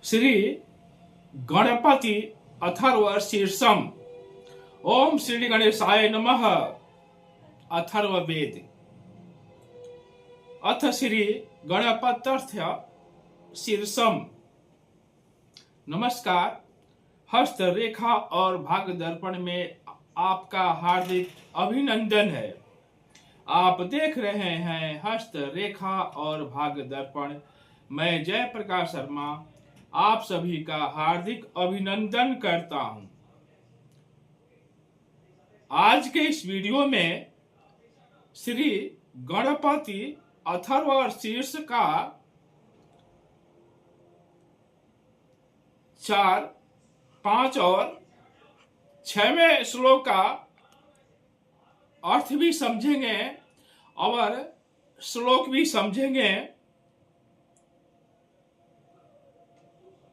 श्री गणपति अथर्व शीर्षम। ओम श्री गणेशाय नमः। अथर्ववेद। अथ श्री गणपत्यर्थ शीर्षम। नमस्कार। हस्तरेखा और भाग्य दर्पण में आपका हार्दिक अभिनंदन है। आप देख रहे हैं हस्तरेखा और भाग्य दर्पण। मैं जयप्रकाश शर्मा आप सभी का हार्दिक अभिनंदन करता हूं। आज के इस वीडियो में श्री गणपति अथर्व शीर्ष का 4, 5 और 6वें श्लोक का अर्थ भी समझेंगे और श्लोक भी समझेंगे।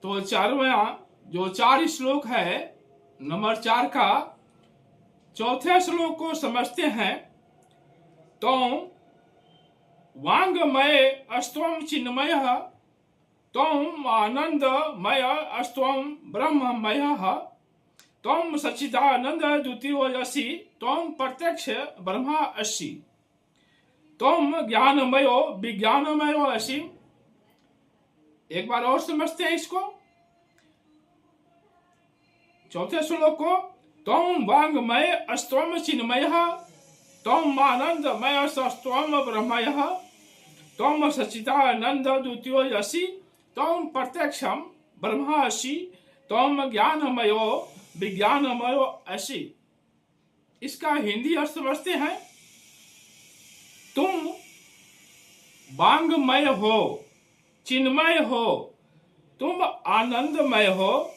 तो जो 4 श्लोक है, नंबर 4 का चौथे श्लोक को समझते हैं। तो वांगमय अस्त्वं चिन्मयः, त्वं आनंदमय अस्त्वं ब्रह्ममयः, त्वं सच्चिदानंद द्वितीयोऽसि, त्वं प्रत्यक्ष ब्रह्मा असि, त्वं ज्ञानमयो विज्ञानमयो असि। एक बार और समझते हैं इसको, चौथे श्लोक को। त्वं वांगमय अस्त्वं चिन्मयः, त्वं आनंदमय अस्त्वं ब्रह्ममयः, त्वं सच्चिदानंद द्वितीयोऽसि, त्वं प्रत्यक्षं ब्रह्मा असि, त्वं ज्ञानमयो विज्ञानमयो असि। इसका हिंदी अर्थ समझते हैं। तुम वांगमय हो, चिन्मय हो, तुम आनंदमय हो,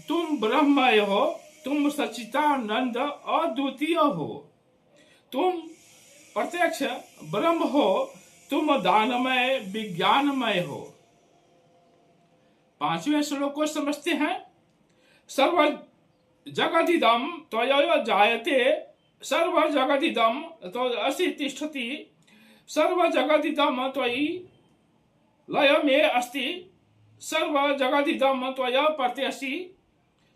तुम ब्रह्ममय हो, तुम सच्चिदानंद अद्वितीय हो, तुम प्रत्यक्ष ब्रह्म हो, तुम दानमय विज्ञानमय हो। 5वें श्लोक को समझते हैं। सर्व जगदिदं त्वया जायते, सर्व जगदिदं त्वयि तिष्ठति, सर्व जगदिदं त्वयि लय में अस्ति, सर्व जगदिदं त्वया प्रत्यसि,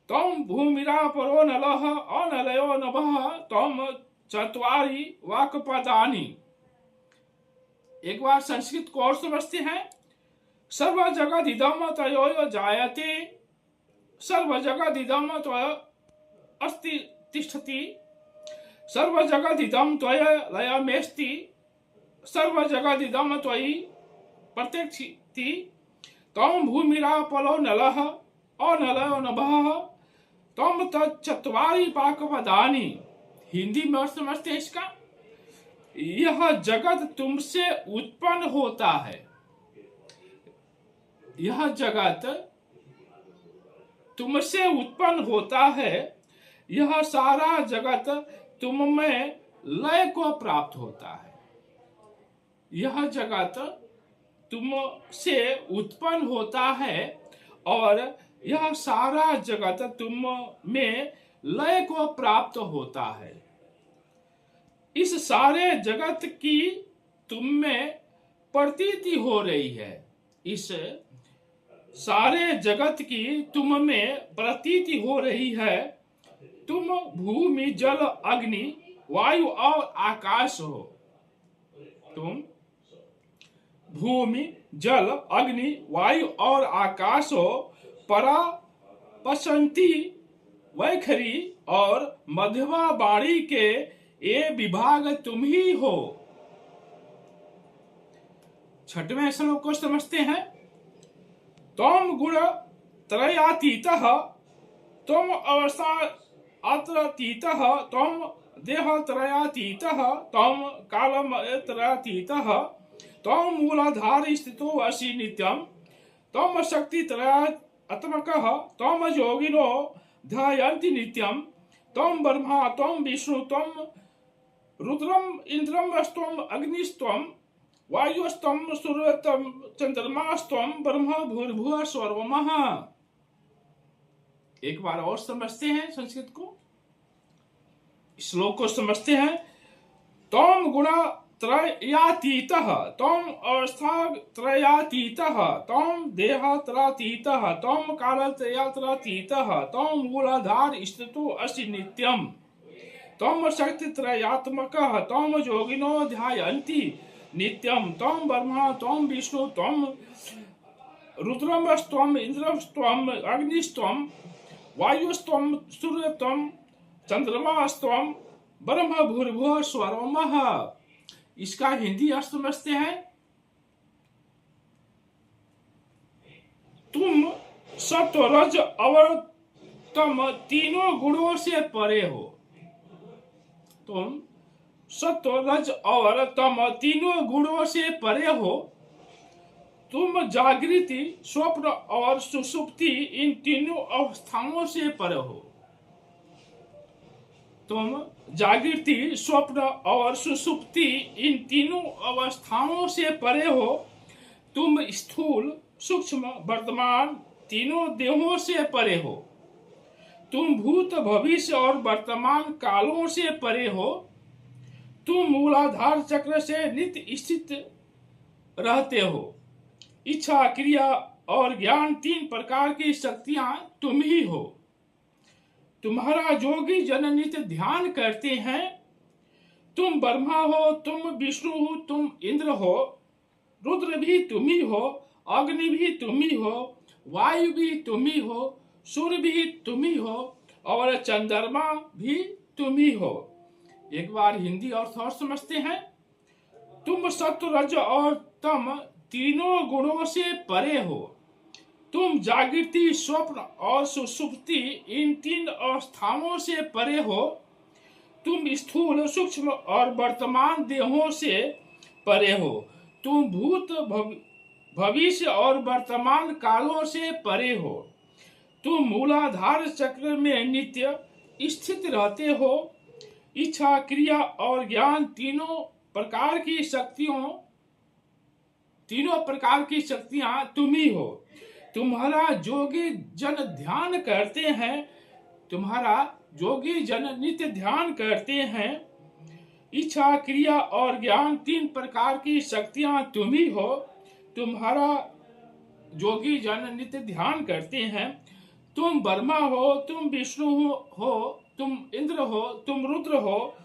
त्वं भूमिरापरो नलः अनलयो नभः, त्वं चत्वारि वाक्पदानि। एक बार संस्कृत को और समझते हैं। सर्व जगदिदं त्वया जायते, सर्व जगदिदं त्वया अस्ति तिष्ठति, सर्व जगदिदं त्वया लयमेस्ति, सर्व जगदिदं त्वयि प्रत्यक्षति, त्वं भूमिरापलो नलः अनलयो नभः, त्वं तच्चत्वारि वाक्पदानि। हिंदी में समझते हैं इसका। यह जगत तुमसे उत्पन्न होता है, यह जगत तुमसे उत्पन्न होता है, यह सारा जगत तुम में लय को प्राप्त होता है। यह जगत तुमसे उत्पन्न होता है और यह सारा जगत तुम में लय को प्राप्त होता है। इस सारे जगत की तुम में प्रतीति हो रही है, इस सारे जगत की तुम में प्रतीति हो रही है। तुम भूमि जल अग्नि वायु और आकाश हो। तुम भूमि जल अग्नि वायु और आकाश हो। परा पसंती वैखरी और मध्यमा बाणी के ये विभाग तुम ही हो। 6वें श्लोक को समझते हैं। त्वं गुण त्रयातीतः, त्वं अवस्था अत्रातीतः, त्वं देह त्रयातीतः, त्वं कालम त्रयातीतः, त्वं मूलाधार स्थितो असि नित्यं, त्वं शक्ति त्रयात्मकः, त्वं योगिनो ध्यायन्ति नित्यं, त्वं ब्रह्मा त्वं विष्णु त्वं रुद्रम इंद्रम अस्त्वं अग्निस्त्वं वायुस्त्वं सूर्यस्त्वं चंद्रमास्त्वं ब्रह्म भूर्भुवः स्वरवमः। एक बार और समझते हैं संस्कृत को, श्लोक को समझते हैं। त्वं गुण त्रयातीतः त्वम् अवस्थात्रयातीतः त्वम् देहत्रयातीतः त्वम् कालत्रयातीतः त्वम् मूलाधार स्थितो असि नित्यम् त्वम् शक्तित्रयात्मकः त्वम् योगिनो ध्यायन्ति नित्यम् त्वम् ब्रह्मा त्वम् विष्णु त्वम् रुद्रमस्त्वम् इंद्रस्त्वम् अग्निस्त्वम् वायुस्त्वम् सूर्यस्त्वम् चंद्रमास्त्वम् ब्रह्म भूर्भुवः स्वरोमः। इसका हिंदी अर्थ समझते हैं। तुम सत्व रज और तम तीनों गुणों से परे हो। तुम सत्व रज और तम तीनों गुणों से परे हो। तुम जागृति स्वप्न और सुषुप्ति इन तीनों अवस्थाओं से परे हो। तुम जागृति स्वप्न और सुषुप्ति इन तीनों अवस्थाओं से परे हो। तुम स्थूल सूक्ष्म वर्तमान तीनों देहों से परे हो। तुम भूत भविष्य और वर्तमान कालों से परे हो। तुम मूलाधार चक्र से नित्य स्थित रहते हो। इच्छा क्रिया और ज्ञान तीन प्रकार की शक्तियां तुम ही हो। तुम्हारा जोगी जन नित्य ध्यान करते हैं। तुम ब्रह्मा हो, तुम विष्णु हो, तुम इंद्र हो, रुद्र भी तुम ही हो, अग्नि भी तुम ही हो, वायु भी तुम ही हो, सूर्य भी तुम ही हो और चंद्रमा भी तुम ही हो। एक बार हिंदी अर्थ और समझते हैं। तुम सत्व रज और तम तीनों गुणों से परे हो। तुम जागृति स्वप्न और सुषुप्ति इन तीन अवस्थाओं से परे हो। तुम स्थूल सूक्ष्म और वर्तमान देहों से परे हो। तुम भूत भविष्य और वर्तमान कालों से परे हो। तुम मूलाधार चक्र में नित्य स्थित रहते हो। इच्छा क्रिया और ज्ञान तीनों प्रकार की शक्तियां तुम ही हो। तुम्हारा जोगी जन ध्यान करते हैं। तुम्हारा जोगी जन नित्य ध्यान करते हैं। इच्छा क्रिया और ज्ञान तीन प्रकार की शक्तियां तुम ही हो। तुम्हारा जोगी जन नित्य ध्यान करते हैं। तुम ब्रह्मा हो, तुम विष्णु हो, तुम इंद्र हो, तुम रुद्र हो,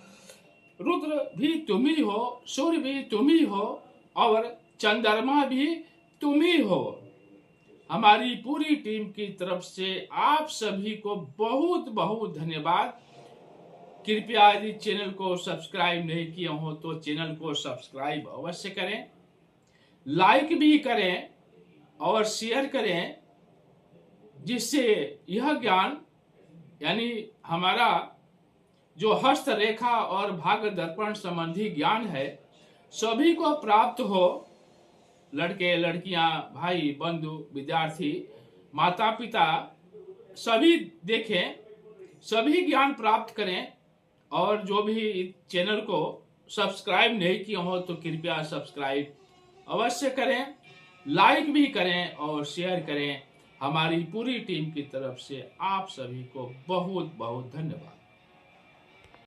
रुद्र भी तुम ही हो, सूर्य भी तुम ही हो और चंद्रमा भी तुम ही हो। हमारी पूरी टीम की तरफ से आप सभी को बहुत बहुत धन्यवाद। कृपया यदि चैनल को सब्सक्राइब नहीं किए हो तो चैनल को सब्सक्राइब अवश्य करें, लाइक भी करें और शेयर करें, जिससे यह ज्ञान यानी हमारा जो हस्तरेखा और भाग्य दर्पण संबंधी ज्ञान है सभी को प्राप्त हो। लड़के लड़कियां, भाई बंधु, विद्यार्थी, माता पिता सभी देखें, सभी ज्ञान प्राप्त करें। और जो भी चैनल को सब्सक्राइब नहीं किए हो तो कृपया सब्सक्राइब अवश्य करें, लाइक भी करें और शेयर करें। हमारी पूरी टीम की तरफ से आप सभी को बहुत बहुत धन्यवाद।